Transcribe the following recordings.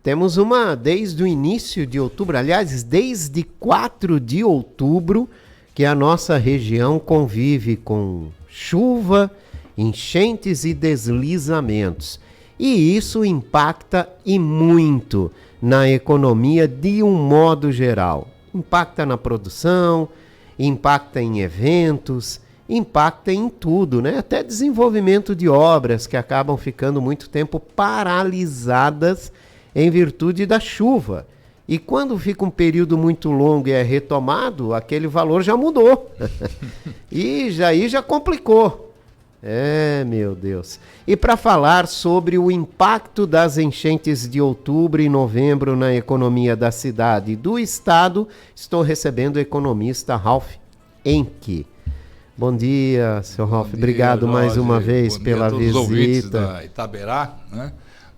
Temos uma desde o início de outubro, aliás, desde 4 de outubro, que a nossa região convive com chuva, enchentes e deslizamentos. E isso impacta e muito na economia de um modo geral. Impacta na produção, impacta em eventos, impacta em tudo, né? Até desenvolvimento de obras que acabam ficando muito tempo paralisadas em virtude da chuva. E quando fica um período muito longo e é retomado, aquele valor já mudou. E aí já complicou. Meu Deus. E para falar sobre o impacto das enchentes de outubro e novembro na economia da cidade e do estado, estou recebendo o economista Ralph Enke. Bom dia, seu Ralph. Obrigado, Jorge, mais uma vez pela visita. Os ouvintes da Itaberá, né?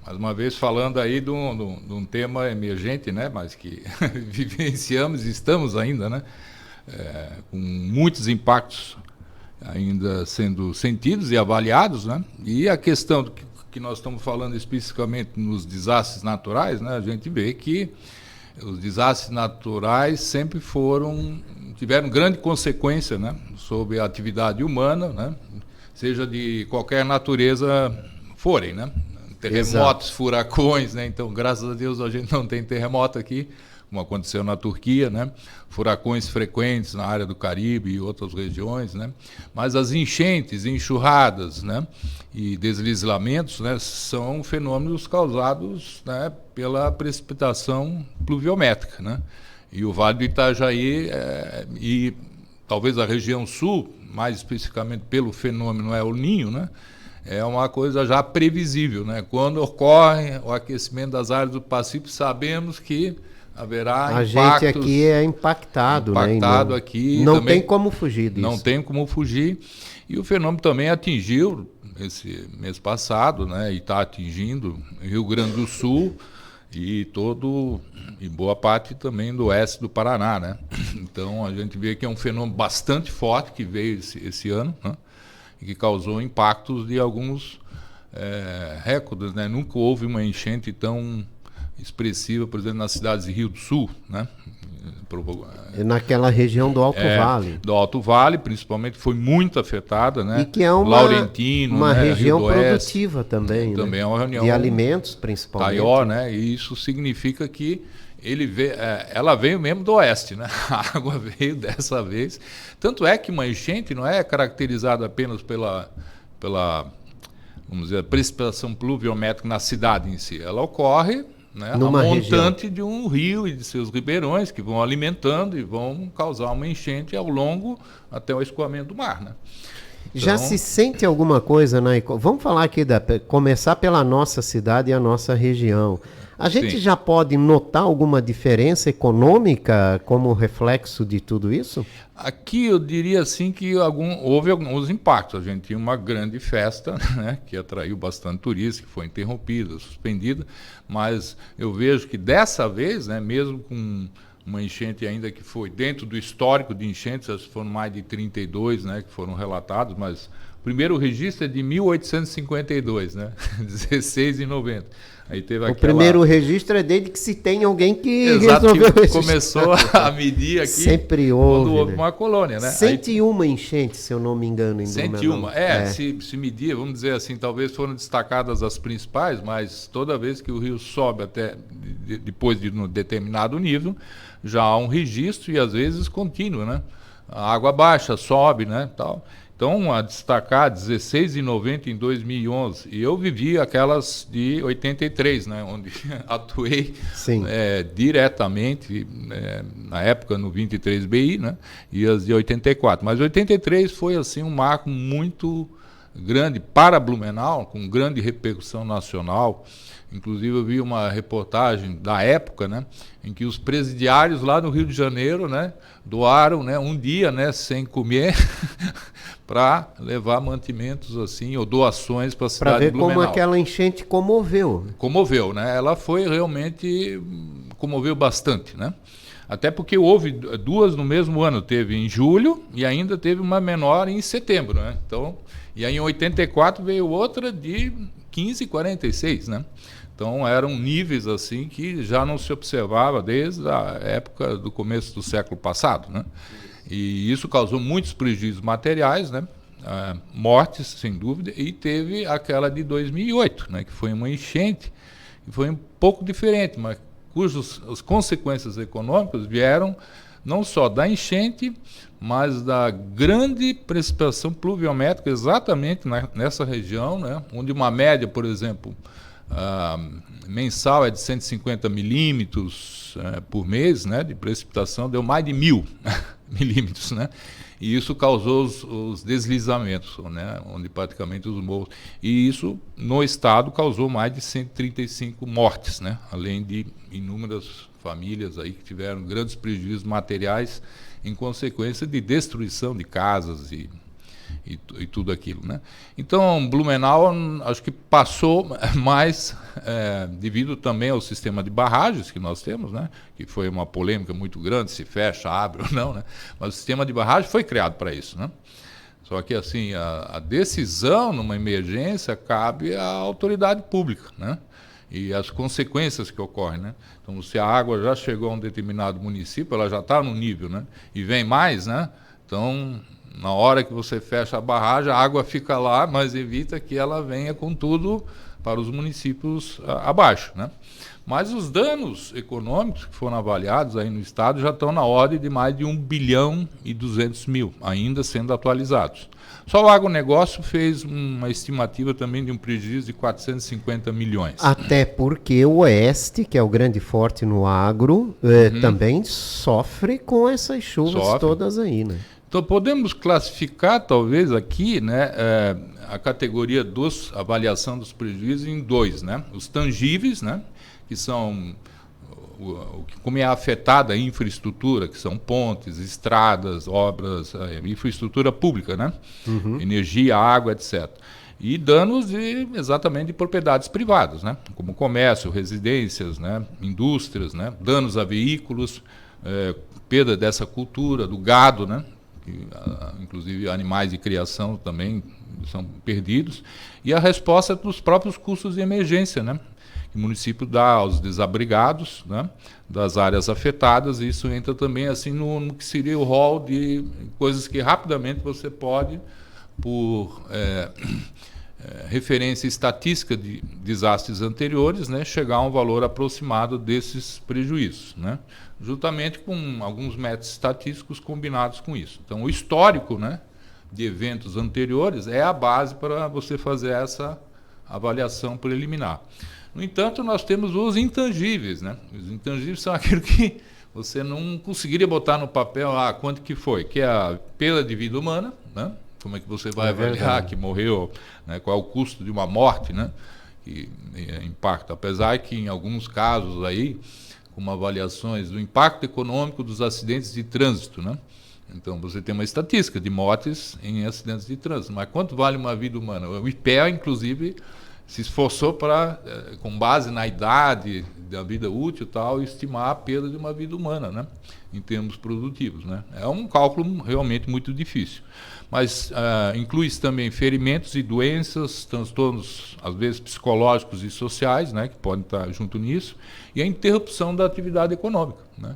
Mais uma vez falando aí de um tema emergente, né? Mas que vivenciamos e estamos ainda, né? Com muitos impactos ainda sendo sentidos e avaliados, né? E a questão que nós estamos falando especificamente nos desastres naturais, né? A gente vê que os desastres naturais sempre tiveram grande consequência, né? Sobre a atividade humana, né? Seja de qualquer natureza forem, né? Terremotos, exato, furacões, né? Então, graças a Deus, a gente não tem terremoto aqui, como aconteceu na Turquia, né? Furacões frequentes na área do Caribe e outras regiões, né? Mas as enchentes, enxurradas, né? E deslizamentos, né? São fenômenos causados, né? Pela precipitação pluviométrica, né? E o Vale do Itajaí e talvez a região sul, mais especificamente pelo fenômeno El Niño, né? É uma coisa já previsível, né? Quando ocorre o aquecimento das áreas do Pacífico, sabemos que haverá impactos. A gente aqui é impactado, né? Impactado aqui. Não tem como fugir disso. Não tem como fugir. E o fenômeno também atingiu, esse mês passado, né? E está atingindo Rio Grande do Sul e boa parte também do oeste do Paraná, né? Então, a gente vê que é um fenômeno bastante forte que veio esse ano, né? E que causou impactos de alguns recordes, né? Nunca houve uma enchente tão expressiva, por exemplo, nas cidades de Rio do Sul, né? Naquela região do Alto Vale. Do Alto Vale, principalmente, foi muito afetada, né? E que é uma região produtiva também, também, né? É uma região de alimentos, principalmente. Maior, né? E isso significa que ela veio mesmo do oeste, né? A água veio dessa vez. Tanto é que uma enchente não é caracterizada apenas pela vamos dizer, precipitação pluviométrica na cidade em si. Ela ocorre, né, numa montante região de um rio e de seus ribeirões que vão alimentando e vão causar uma enchente ao longo até o escoamento do mar, né? Então, já se sente alguma coisa Vamos falar aqui, começar pela nossa cidade e a nossa região. A gente já pode notar alguma diferença econômica como reflexo de tudo isso? Aqui eu diria assim que houve alguns impactos. A gente tinha uma grande festa, né, que atraiu bastante turistas, que foi interrompida, suspendida, mas eu vejo que dessa vez, né, mesmo com uma enchente ainda que foi dentro do histórico de enchentes, foram mais de 32, né, que foram relatados, mas o primeiro registro é de 1852, né, 16,90. Aí teve primeiro registro é desde que se tem alguém que resolveu que começou a medir aqui. Sempre houve, quando houve, né, uma colônia, né? 101 enchentes, se eu não me engano. 101, se medir, vamos dizer assim, talvez foram destacadas as principais, mas toda vez que o rio sobe até depois de um determinado nível, já há um registro e às vezes contínuo, né? A água baixa, sobe, né, tal. Então, a destacar 16,90 em 2011, e eu vivi aquelas de 83, né, onde atuei diretamente, na época no 23 BI, né, e as de 84. Mas 83 foi assim um marco muito grande para Blumenau, com grande repercussão nacional. Inclusive eu vi uma reportagem da época, né, em que os presidiários lá no Rio de Janeiro, né, doaram, né, um dia, né, sem comer para levar mantimentos assim ou doações para a cidade de Blumenau. Para ver como aquela enchente comoveu. Comoveu, né? Ela foi realmente comoveu bastante, né? Até porque houve duas no mesmo ano, teve em julho e ainda teve uma menor em setembro, né? Então, e aí em 84 veio outra de 15,46, né? Então eram níveis assim que já não se observava desde a época do começo do século passado, né? E isso causou muitos prejuízos materiais, né? Mortes, sem dúvida, e teve aquela de 2008, né? Que foi uma enchente, que foi um pouco diferente, mas as consequências econômicas vieram não só da enchente, mas da grande precipitação pluviométrica exatamente nessa região, né? Onde uma média, por exemplo, mensal é de 150 milímetros por mês, né, de precipitação, deu mais de 1.000 milímetros, né? E isso causou os deslizamentos, né, onde praticamente os morros. E isso, no estado, causou mais de 135 mortes, né, além de inúmeras famílias aí que tiveram grandes prejuízos materiais em consequência de destruição de casas e tudo aquilo, né? Então, Blumenau, acho que passou mais devido também ao sistema de barragens que nós temos, né? Que foi uma polêmica muito grande, se fecha, abre ou não, né? Mas o sistema de barragem foi criado para isso, né? Só que, assim, a decisão numa emergência cabe à autoridade pública, né? E as consequências que ocorrem, né? Então, se a água já chegou a um determinado município, ela já está no nível, né? E vem mais, né? Então, na hora que você fecha a barragem, a água fica lá, mas evita que ela venha com tudo para os municípios abaixo, né? Mas os danos econômicos que foram avaliados aí no estado já estão na ordem de mais de 1.200.000.000, ainda sendo atualizados. Só o agronegócio fez uma estimativa também de um prejuízo de 450 milhões. Até porque o Oeste, que é o grande forte no agro, também sofre com essas chuvas todas aí, né? Então, podemos classificar, talvez, aqui, né, a categoria avaliação dos prejuízos em dois, né? Os tangíveis, né, que são como é afetada a infraestrutura, que são pontes, estradas, obras, infraestrutura pública, né? Energia, água, etc. E danos exatamente de propriedades privadas, né? Como comércio, residências, né, indústrias, né, danos a veículos, perda dessa cultura, do gado, né? Que, inclusive animais de criação também são perdidos, e a resposta dos próprios custos de emergência, né? Que o município dá aos desabrigados, né, das áreas afetadas, e isso entra também assim no que seria o rol de coisas que rapidamente você pode, por referência estatística de desastres anteriores, né, chegar a um valor aproximado desses prejuízos, né, juntamente com alguns métodos estatísticos combinados com isso. Então, o histórico, né, de eventos anteriores é a base para você fazer essa avaliação preliminar. No entanto, nós temos os intangíveis, né? Os intangíveis são aquilo que você não conseguiria botar no papel, quanto que foi, que é a perda de vida humana, né? Como é que você vai avaliar que morreu, né? Qual é o custo de uma morte, né? Que impacta, apesar que em alguns casos aí, como avaliações do impacto econômico dos acidentes de trânsito, né? Então você tem uma estatística de mortes em acidentes de trânsito, mas quanto vale uma vida humana? O IPEA, inclusive, se esforçou para, com base na idade da vida útil e tal, estimar a perda de uma vida humana, né, em termos produtivos, né. É um cálculo realmente muito difícil. Mas inclui-se também ferimentos e doenças, transtornos, às vezes, psicológicos e sociais, né, que podem estar junto nisso, e a interrupção da atividade econômica, né.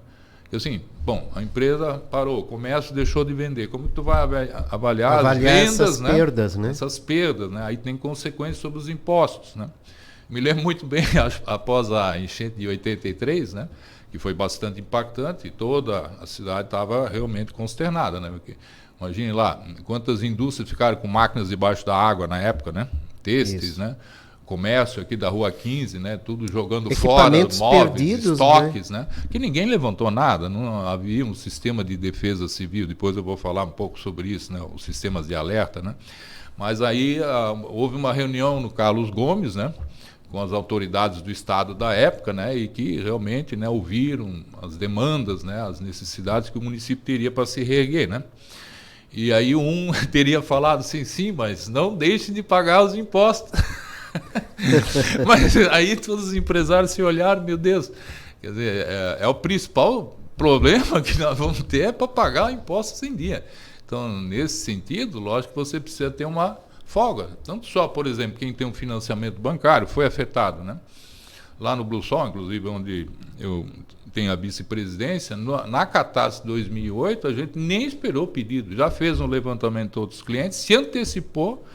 Assim, bom, a empresa parou, o comércio deixou de vender. Como que tu vai avaliar as vendas, essas perdas, né? Essas perdas, né? Aí tem consequências sobre os impostos, né? Me lembro muito bem, após a enchente de 83, né? Que foi bastante impactante, e toda a cidade estava realmente consternada, né? Porque, imagine lá, quantas indústrias ficaram com máquinas debaixo da água na época, né? Têxteis, né? Comércio aqui da Rua 15, né, tudo jogando fora, móveis, perdidos, estoques, né, que ninguém levantou nada, não havia um sistema de defesa civil, depois eu vou falar um pouco sobre isso, né, os sistemas de alerta, né, mas aí houve uma reunião no Carlos Gomes, né, com as autoridades do estado da época, né, e que realmente, né, ouviram as demandas, né, as necessidades que o município teria para se reerguer, né. E aí um teria falado assim, sim, mas não deixe de pagar os impostos. Mas aí todos os empresários se olharam, meu Deus, quer dizer, é o principal problema que nós vamos ter para pagar impostos em dia. Então, nesse sentido, lógico que você precisa ter uma folga. Não só, por exemplo, quem tem um financiamento bancário foi afetado, né? lá no Blue Sol, inclusive, onde eu tenho a vice-presidência, na catástrofe 2008, a gente nem esperou o pedido, já fez um levantamento de outros clientes, se antecipou,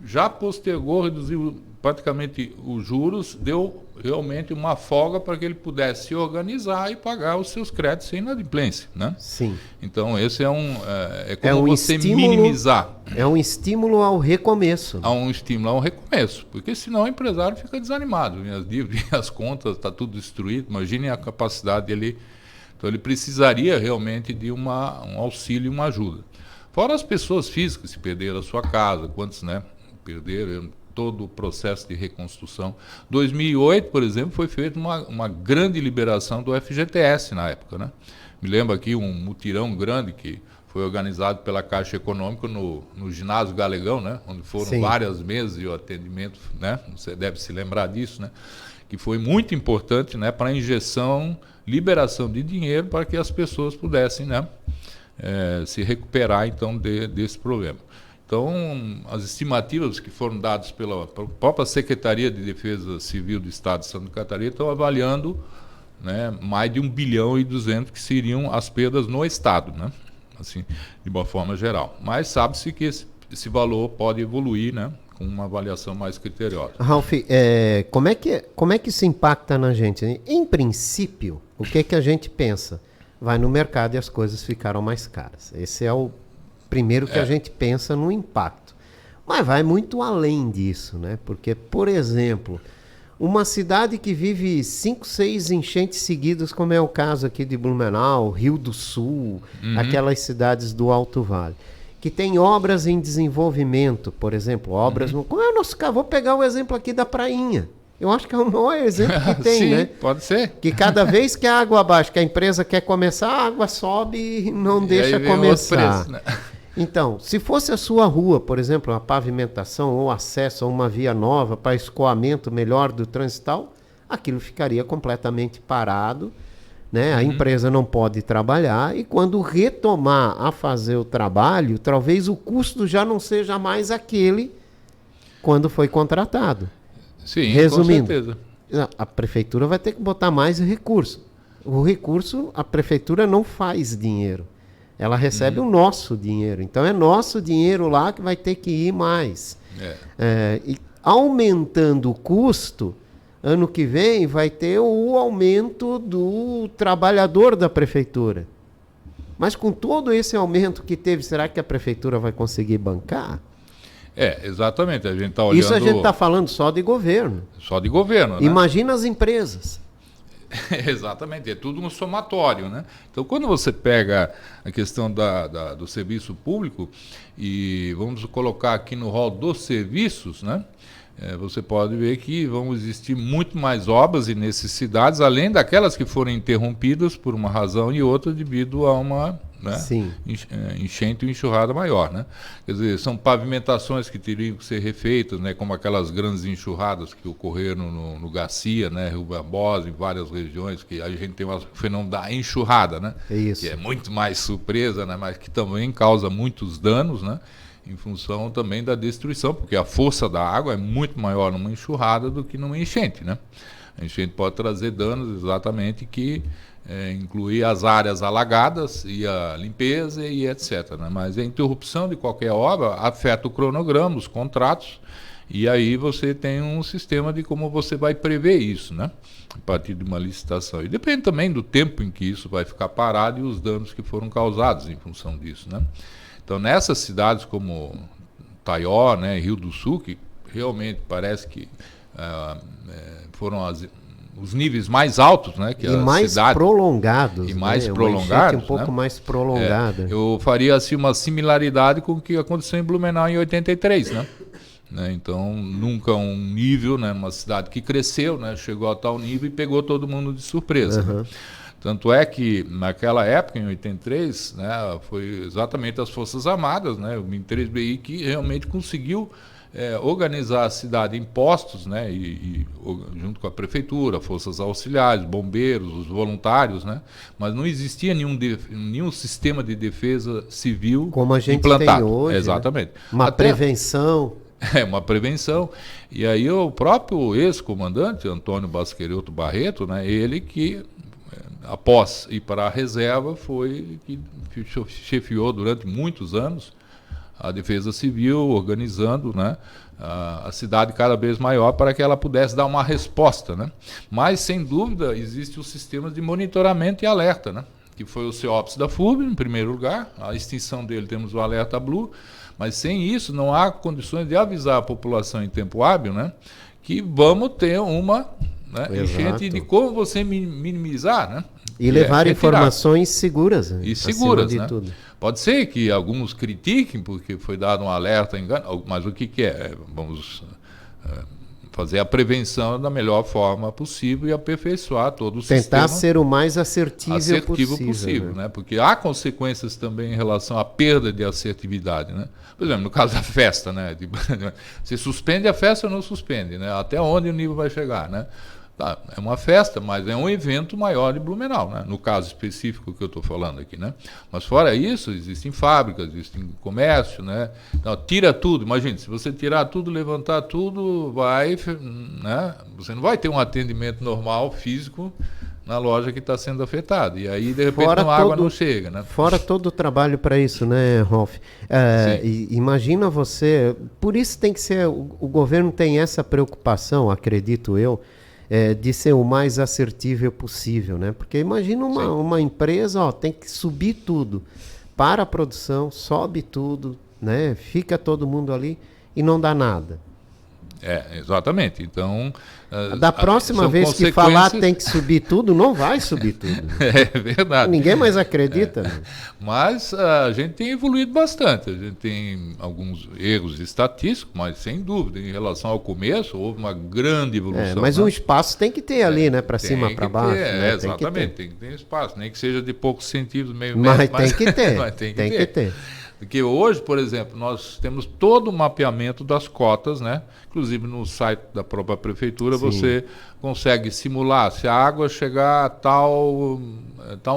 já postergou, reduziu praticamente os juros, deu realmente uma folga para que ele pudesse se organizar e pagar os seus créditos sem inadimplência, né? Sim. Então, esse é como você minimizar. É um estímulo ao recomeço. Há um estímulo ao recomeço, porque senão o empresário fica desanimado. As dívidas, as contas, está tudo destruído. Imagine a capacidade dele. Então, ele precisaria realmente de um auxílio, uma ajuda. Fora as pessoas físicas que perderam a sua casa, quantos, né, perderam todo o processo de reconstrução. 2008, por exemplo, foi feita uma grande liberação do FGTS na época, né? Me lembro aqui um mutirão grande que foi organizado pela Caixa Econômica no ginásio Galegão, né? Onde foram várias mesas e o atendimento, né? Você deve se lembrar disso, né? Que foi muito importante, né? Para a injeção, liberação de dinheiro para que as pessoas pudessem, né? Se recuperar então desse problema. Então, as estimativas que foram dadas pela própria Secretaria de Defesa Civil do Estado de Santa Catarina estão avaliando, né, mais de 1 bilhão e 200 que seriam as perdas no Estado, né, assim, de uma forma geral. Mas sabe-se que esse valor pode evoluir, né, com uma avaliação mais criteriosa. Ralf, como é que isso impacta na gente? Em princípio, o que a gente pensa? Vai no mercado e as coisas ficaram mais caras. Esse é o primeiro que a gente pensa no impacto. Mas vai muito além disso, né? Porque, por exemplo, uma cidade que vive 5, 6 enchentes seguidas, como é o caso aqui de Blumenau, Rio do Sul, aquelas cidades do Alto Vale, que tem obras em desenvolvimento, por exemplo, obras... Como é o nosso caso? Vou pegar o exemplo aqui da Prainha. Eu acho que é o maior exemplo que tem, sim, né? Pode ser. Que cada vez que a água baixa, que a empresa quer começar, a água sobe e não deixa começar. Preço, né? Então, se fosse a sua rua, por exemplo, uma pavimentação ou acesso a uma via nova para escoamento melhor do trânsito e tal, aquilo ficaria completamente parado, né? A empresa não pode trabalhar e quando retomar a fazer o trabalho, talvez o custo já não seja mais aquele quando foi contratado. Sim, resumindo, com certeza. A prefeitura vai ter que botar mais recurso. O recurso, a prefeitura não faz dinheiro. Ela recebe o nosso dinheiro. Então, é nosso dinheiro lá que vai ter que ir mais. E aumentando o custo, ano que vem vai ter o aumento do trabalhador da prefeitura. Mas com todo esse aumento que teve, será que a prefeitura vai conseguir bancar? Exatamente. A gente está olhando... Isso a gente está falando só de governo. Só de governo, né? Imagina as empresas. Exatamente, é tudo um somatório, né? Então, quando você pega a questão do serviço público e vamos colocar aqui no rol dos serviços, né? Você pode ver que vão existir muito mais obras e necessidades, além daquelas que foram interrompidas por uma razão e outra devido a uma, né, enchente ou enxurrada maior, né? Quer dizer, são pavimentações que teriam que ser refeitas, né, como aquelas grandes enxurradas que ocorreram no Garcia, né, Rio Barbosa, em várias regiões, que a gente tem o fenômeno da enxurrada, né? Que é muito mais surpresa, né, mas que também causa muitos danos, né? Em função também da destruição, porque a força da água é muito maior numa enxurrada do que numa enchente, né? A enchente pode trazer danos exatamente que inclui as áreas alagadas e a limpeza e etc, né? Mas a interrupção de qualquer obra afeta o cronograma, os contratos, e aí você tem um sistema de como você vai prever isso, né? A partir de uma licitação. E depende também do tempo em que isso vai ficar parado e os danos que foram causados em função disso, né? Então, nessas cidades como Taió, né, Rio do Sul, que realmente parece que foram os níveis mais altos, né, que e mais prolongados. E mais prolongados. Um pouco mais prolongada. Eu faria assim uma similaridade com o que aconteceu em Blumenau em 83, né? Então, nunca um nível, né, uma cidade que cresceu, né, chegou a tal nível e pegou todo mundo de surpresa. Né? Tanto é que, naquela época, em 83, né, foi exatamente as Forças Armadas, né, o MIN3BI, que realmente conseguiu organizar a cidade em postos, né, junto com a prefeitura, forças auxiliares, bombeiros, os voluntários, né, mas não existia nenhum sistema de defesa civil como a gente implantado. tem hoje. Exatamente. Né? Uma prevenção. É uma prevenção. E aí o próprio ex-comandante, Antônio Basqueroto Barreto, né, ele que, após ir para a reserva, foi que chefiou durante muitos anos a Defesa Civil, organizando, né, a cidade cada vez maior para que ela pudesse dar uma resposta, né? Mas, sem dúvida, existe o sistema de monitoramento e alerta, né? Que foi o CEOPS da FURB, em primeiro lugar. A extinção dele temos o Alerta Blue, mas sem isso não há condições de avisar a população em tempo hábil, né, que vamos ter uma, né, enchente, de como você minimizar, né? E levar informações seguras. E seguras, de né? tudo. Pode ser que alguns critiquem porque foi dado um alerta, mas o que é? Vamos fazer a prevenção da melhor forma possível e aperfeiçoar todo o sistema. Tentar ser o mais assertivo possível, né? Porque há consequências também em relação à perda de assertividade, né? Por exemplo, no caso da festa, né? Se suspende a festa ou não suspende, né? Até onde o nível vai chegar, né? Tá, é uma festa, mas é um evento maior de Blumenau, né? No caso específico que eu estou falando aqui, né? Mas fora isso, existem fábricas, existem comércio, né? Então, tira tudo, imagine, se você tirar tudo, levantar tudo, né? Você não vai ter um atendimento normal, físico, na loja que está sendo afetada. E aí, de repente, a água não chega, né? Fora todo o trabalho para isso, né, Rolf? Imagina você... Por isso tem que ser... O governo tem essa preocupação, acredito eu, de ser o mais assertível possível, né? Porque imagina uma empresa, ó, tem que subir tudo. Para a produção, sobe tudo, né? Fica todo mundo ali e não dá nada. Exatamente. Então, da próxima vez que falar tem que subir tudo, não vai subir tudo. É verdade. Ninguém mais acredita. Mas a gente tem evoluído bastante. A gente tem alguns erros estatísticos, mas sem dúvida, em relação ao começo, houve uma grande evolução. Mas um espaço tem que ter ali, né? Para cima, para baixo. Né? Exatamente, tem que ter espaço. Nem que seja de poucos centímetros, meio metro. Mas tem que ter. Mas tem que ter. Porque hoje, por exemplo, nós temos todo o mapeamento das cotas, né? Inclusive no site da própria prefeitura. Sim. Você consegue simular se a água chegar a tal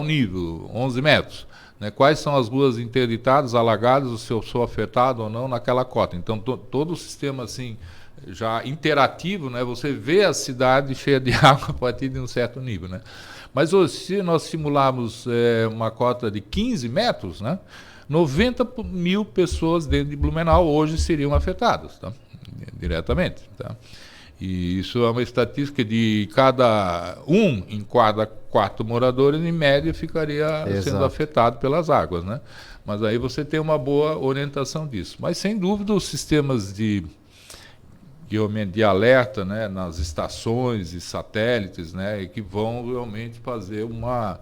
nível, 11 metros. Né? Quais são as ruas interditadas, alagadas, se eu sou afetado ou não naquela cota. Então, todo o sistema assim, já interativo, né? Você vê a cidade cheia de água a partir de um certo nível. Né? Mas hoje, se nós simularmos uma cota de 15 metros, né? 90 mil pessoas dentro de Blumenau hoje seriam afetadas, tá? Diretamente. Tá? E isso é uma estatística de em cada 4 moradores, em média, ficaria sendo afetado pelas águas. Né? Mas aí você tem uma boa orientação disso. Mas, sem dúvida, os sistemas de alerta, né, nas estações e satélites, né, que vão realmente fazer uma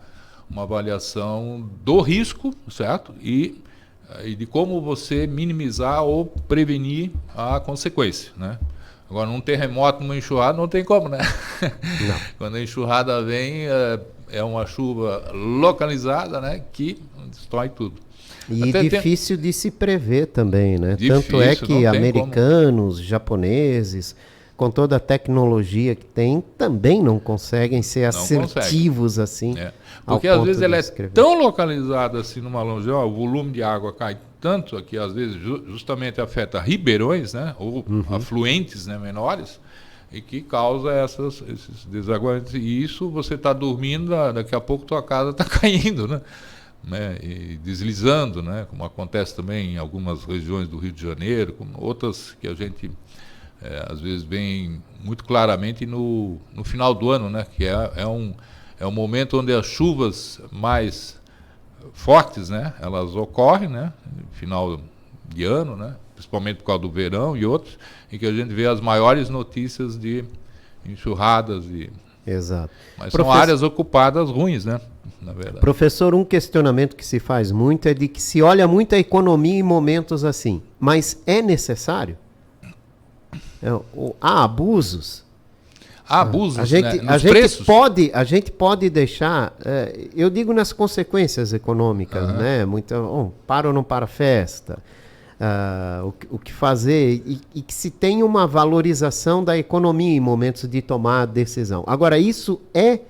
avaliação do risco, certo? E de como você minimizar ou prevenir a consequência, né? Agora, num terremoto, numa enxurrada, não tem como, né? Não. Quando a enxurrada vem, é uma chuva localizada, né, que destrói tudo. E difícil de se prever também, né? Tanto é que americanos, japoneses, com toda a tecnologia que tem, também não conseguem ser assertivos assim. Porque às vezes ela é tão localizada assim numa longitudinal, o volume de água cai tanto que às vezes justamente afeta ribeirões, né, ou afluentes, né, menores, e que causa esses desaguamentos. E isso você está dormindo, daqui a pouco tua casa está caindo, né? E deslizando, né, como acontece também em algumas regiões do Rio de Janeiro, como outras que a gente às vezes vem muito claramente no final do ano, né, que é um momento onde as chuvas mais fortes, né, elas ocorrem, né, no final de ano, né, principalmente por causa do verão e outros, em que a gente vê as maiores notícias de enxurradas. Exato. Mas são áreas ocupadas ruins, né, na verdade. Professor, um questionamento que se faz muito é de que se olha muito a economia em momentos assim, mas é necessário? Há abusos? Há abusos, a gente pode deixar, eu digo nas consequências econômicas, né? Para ou não para a festa, o que fazer, e que se tenha uma valorização da economia em momentos de tomar a decisão. Agora, isso é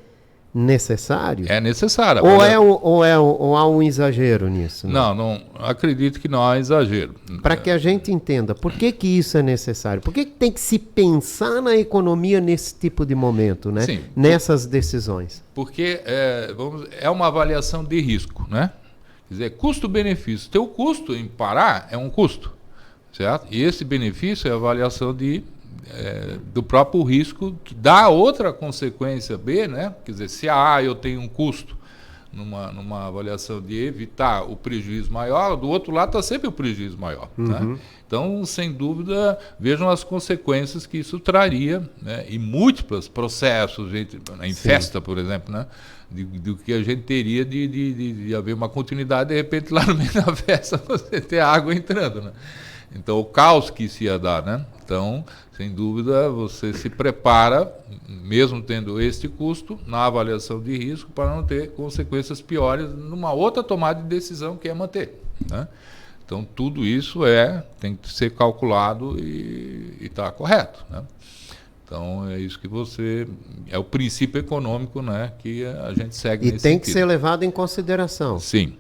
necessário? É necessário. Ou há um exagero nisso? Não acredito que não há exagero. Para que a gente entenda, por que isso é necessário? Por que tem que se pensar na economia nesse tipo de momento, né? Sim. Nessas decisões? Porque é uma avaliação de risco, né? Quer dizer, custo-benefício. Teu custo em parar é um custo, certo? E esse benefício é a avaliação do próprio risco, que dá outra consequência B, né? Quer dizer, se a A eu tenho um custo numa avaliação de evitar o prejuízo maior, do outro lado está sempre o prejuízo maior. Né? Então, sem dúvida, vejam as consequências que isso traria, né? E múltiplos processos, em festa, por exemplo, né? Do que a gente teria de haver uma continuidade, de repente, lá no meio da festa, você ter água entrando, né? Então, o caos que isso ia dar, né? Então, sem dúvida, você se prepara, mesmo tendo este custo, na avaliação de risco, para não ter consequências piores numa outra tomada de decisão, que é manter, né? Então, tudo isso tem que ser calculado e está correto, né? Então, é isso que é o princípio econômico, né, que a gente segue nesse tem sentido. Que ser levado em consideração. Sim.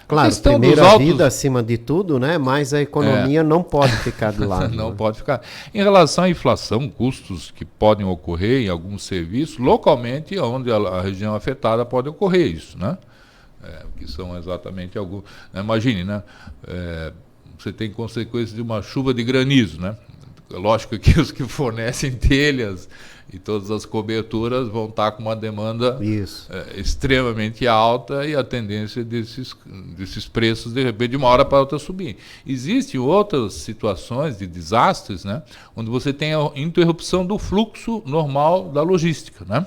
Claro, primeiro a vida acima de tudo, né? Mas a economia não pode ficar do lado. Não pode ficar. Em relação à inflação, custos que podem ocorrer em alguns serviços, localmente, onde a região afetada pode ocorrer isso, né? Que são exatamente alguns. Imagine, né? Você tem consequências de uma chuva de granizo, né? Lógico que os que fornecem telhas e todas as coberturas vão estar com uma demanda extremamente alta, e a tendência desses preços, de repente, de uma hora para outra subir. Existem outras situações de desastres, né, onde você tem a interrupção do fluxo normal da logística, né?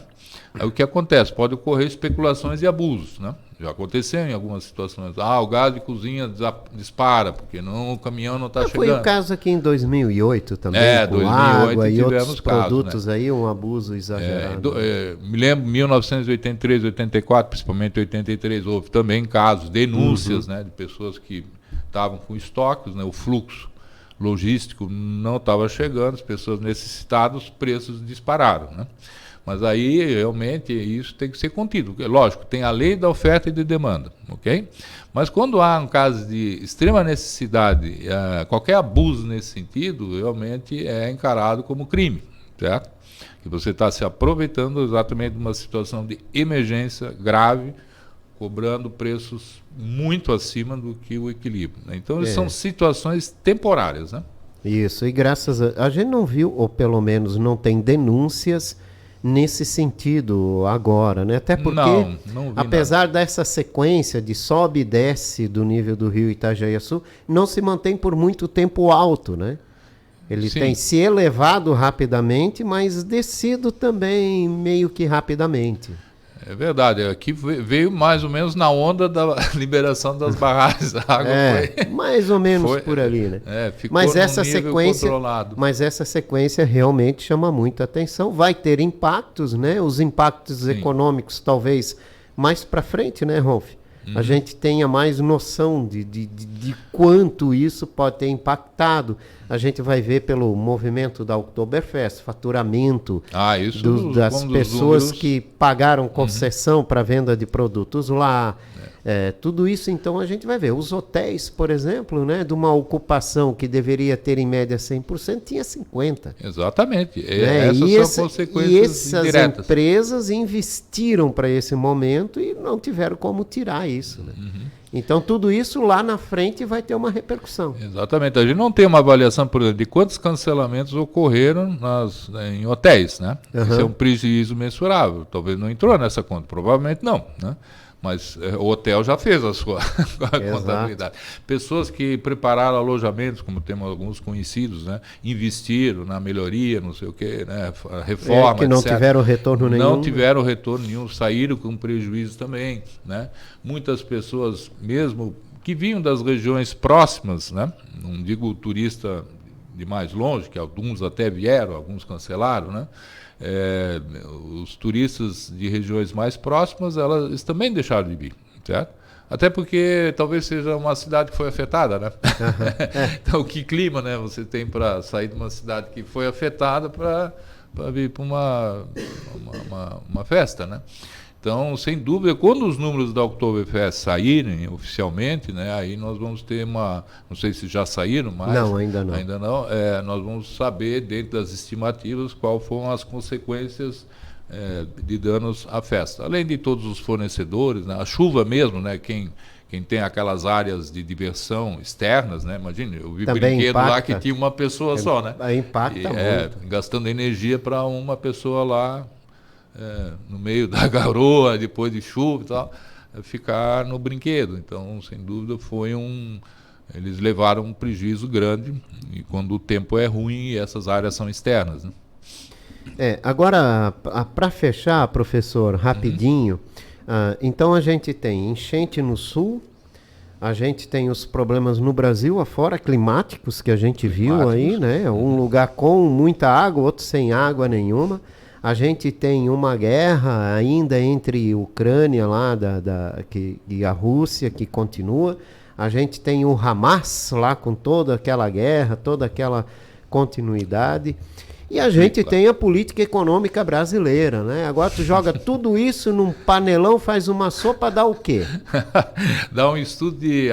Aí o que acontece? Pode ocorrer especulações e abusos, né? Já aconteceu em algumas situações. O gás de cozinha dispara, porque o caminhão não está chegando. Foi o caso aqui em 2008 também, com 2008 água e outros produtos, né? Aí, um abuso exagerado. Me lembro, 1983, 84, principalmente 83, houve também casos, denúncias, né, de pessoas que estavam com estoques, né, o fluxo logístico não estava chegando, as pessoas necessitadas, os preços dispararam, né? Mas aí, realmente, isso tem que ser contido. Lógico, tem a lei da oferta e de demanda, ok? Mas quando há um caso de extrema necessidade, qualquer abuso nesse sentido, realmente é encarado como crime, certo? E você está se aproveitando exatamente de uma situação de emergência grave, cobrando preços muito acima do que o equilíbrio, né? Então, são situações temporárias, né? Isso, e graças a gente não viu, ou pelo menos não tem denúncias nesse sentido agora, né? Até porque, não apesar dessa sequência de sobe e desce do nível do rio Itajaiaçu, não se mantém por muito tempo alto, né? Ele tem se elevado rapidamente, mas descido também meio que rapidamente. É verdade, aqui veio mais ou menos na onda da liberação das barragens. A água foi mais ou menos por ali, né? Ficou mas essa sequência, controlado. Mas essa sequência realmente chama muita atenção. Vai ter impactos, né? Os impactos econômicos talvez mais para frente, né, Rolf? A gente tenha mais noção de quanto isso pode ter impactado. A gente vai ver pelo movimento da Oktoberfest, faturamento das pessoas que pagaram concessão para venda de produtos lá. Tudo isso, então, a gente vai ver. Os hotéis, por exemplo, né, de uma ocupação que deveria ter em média 100%, tinha 50%. Exatamente. Essas são consequências e essas indiretas. Empresas investiram para esse momento e não tiveram como tirar isso, né? Então, tudo isso lá na frente vai ter uma repercussão. Exatamente. A gente não tem uma avaliação, por exemplo, de quantos cancelamentos ocorreram em hotéis, né? Isso é um prejuízo mensurável. Talvez não entrou nessa conta, provavelmente não, né? Mas o hotel já fez a sua contabilidade. Pessoas que prepararam alojamentos, como temos alguns conhecidos, né? Investiram na melhoria, não sei o quê, né? Reforma, que não etc. tiveram retorno nenhum. Não tiveram retorno nenhum, saíram com prejuízo também, né? Muitas pessoas, mesmo que vinham das regiões próximas, né? Não digo turista de mais longe, que alguns até vieram, alguns cancelaram, né? Os turistas de regiões mais próximas, elas também deixaram de vir, certo? Até porque talvez seja uma cidade que foi afetada, né? Então, que clima, né, você tem para sair de uma cidade que foi afetada para vir para uma festa, né? Então, sem dúvida, quando os números da Oktoberfest saírem oficialmente, né, aí nós vamos ter não sei se já saíram, mas... Não, ainda não. Ainda não. Nós vamos saber, dentro das estimativas, quais foram as consequências de danos à festa. Além de todos os fornecedores, né, a chuva mesmo, né, quem tem aquelas áreas de diversão externas, né? Imagina, eu vi também brinquedo impacta. lá que tinha uma pessoa só, né? Impacta muito. Gastando energia para uma pessoa lá, no meio da garoa, depois de chuva e tal, ficar no brinquedo. Então, sem dúvida, eles levaram um prejuízo grande, e quando o tempo é ruim e essas áreas são externas, né? Agora, para fechar, professor, rapidinho, então a gente tem enchente no sul, a gente tem os problemas no Brasil afora, climáticos, que a gente viu aí, né? Um lugar com muita água, outro sem água nenhuma. A gente tem uma guerra ainda entre Ucrânia lá e a Rússia, que continua. A gente tem o Hamas lá com toda aquela guerra, toda aquela continuidade. E a gente tem a política econômica brasileira, né? Agora tu joga tudo isso num panelão, faz uma sopa, dá o quê? Dá um estudo de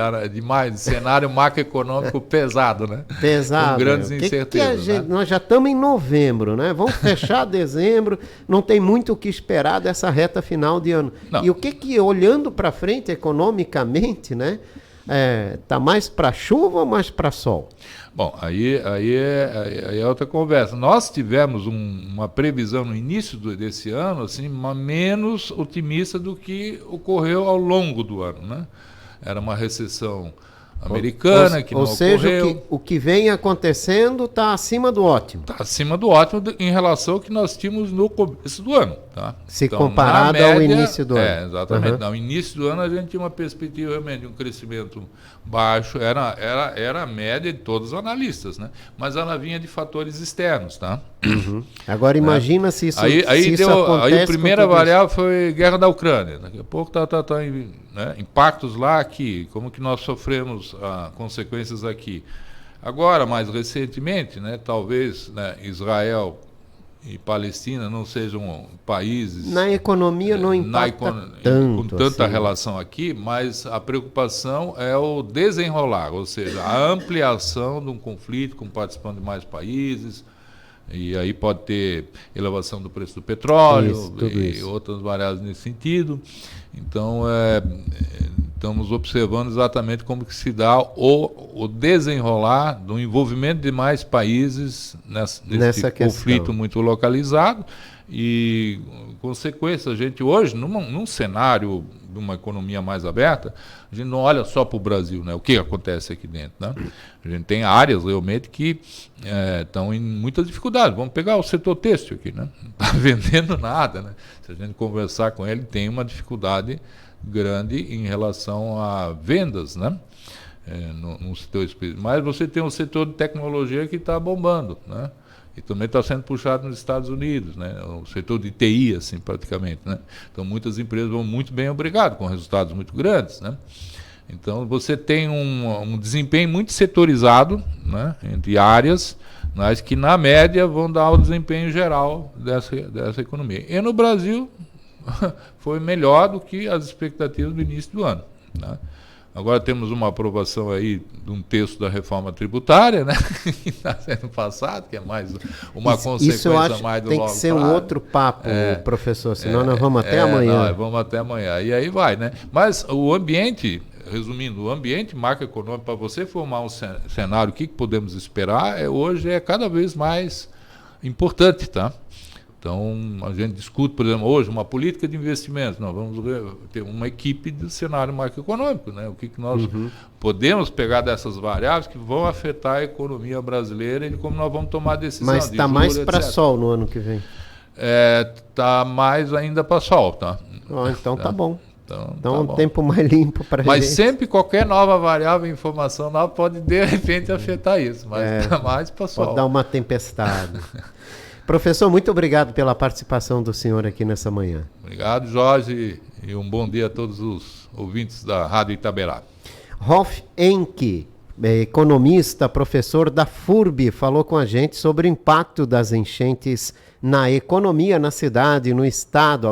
cenário macroeconômico pesado, né? Pesado. Com grandes incertezas. Né? Nós já estamos em novembro, né? Vamos fechar dezembro, não tem muito o que esperar dessa reta final de ano. Não. E o que olhando para frente economicamente, né? Tá mais para chuva ou mais para sol? Bom, aí é outra conversa. Nós tivemos uma previsão no início desse ano, assim, menos otimista do que ocorreu ao longo do ano, né? Era uma recessão americana que não ocorreu. Ou seja, o que vem acontecendo está acima do ótimo. Está acima do ótimo em relação ao que nós tínhamos no começo do ano. Tá? Se então, comparado média, ao início do ano. Exatamente. No início do ano a gente tinha uma perspectiva realmente de um crescimento baixo, era a média de todos os analistas, né? Mas ela vinha de fatores externos. Tá? Agora imagina se isso, aí acontece. Aí a primeira variável foi guerra da Ucrânia. Daqui a pouco impactos lá aqui, como que nós sofremos consequências aqui. Agora, mais recentemente, né, talvez, né, Israel e Palestina não sejam países... Na economia não impacta tanto. Com tanta assim. relação aqui, mas a preocupação é o desenrolar, ou seja, a ampliação de um conflito com participação de mais países, e aí pode ter elevação do preço do petróleo e outras variáveis nesse sentido. Então, estamos observando exatamente como que se dá o desenrolar do envolvimento de mais países nesse conflito muito localizado e, consequência, a gente hoje, num cenário de uma economia mais aberta, a gente não olha só para o Brasil, né? O que acontece aqui dentro, né? A gente tem áreas realmente que estão em muitas dificuldades. Vamos pegar o setor têxtil aqui, né? Não está vendendo nada, né? Se a gente conversar com ele, tem uma dificuldade grande em relação a vendas, né? No setor específico. Mas você tem um setor de tecnologia que está bombando, né? E também está sendo puxado nos Estados Unidos, né? O setor de TI, assim, praticamente, né? Então, muitas empresas vão muito bem, obrigado, com resultados muito grandes, né? Então, você tem um desempenho muito setorizado, né? Entre áreas, mas que, na média, vão dar o desempenho geral dessa economia. E no Brasil, foi melhor do que as expectativas do início do ano, né? Agora temos uma aprovação aí de um texto da reforma tributária, né? Que está sendo passado, que é mais uma consequência isso eu acho mais do tem longo que ser prazo. Um outro papo, professor, senão nós vamos até amanhã. Vamos até amanhã. E aí vai, né? Mas o ambiente, resumindo, o ambiente macroeconômico, para você formar um cenário, o que podemos esperar, hoje é cada vez mais importante, tá? Então, a gente discute, por exemplo, hoje, uma política de investimentos. Nós vamos ter uma equipe do cenário macroeconômico, né? O que nós podemos pegar dessas variáveis que vão afetar a economia brasileira e como nós vamos tomar decisão. Mas está mais para sol no ano que vem? Está mais ainda para sol, tá? Então tá bom. Então tá um bom. Tempo mais limpo para a gente. Mas sempre qualquer nova variável, informação nova pode de repente afetar isso, mas está mais para sol. Pode dar uma tempestade. Professor, muito obrigado pela participação do senhor aqui nessa manhã. Obrigado, Jorge, e um bom dia a todos os ouvintes da Rádio Itaberá. Rolf Enke, economista, professor da FURB, falou com a gente sobre o impacto das enchentes na economia, na cidade, no estado.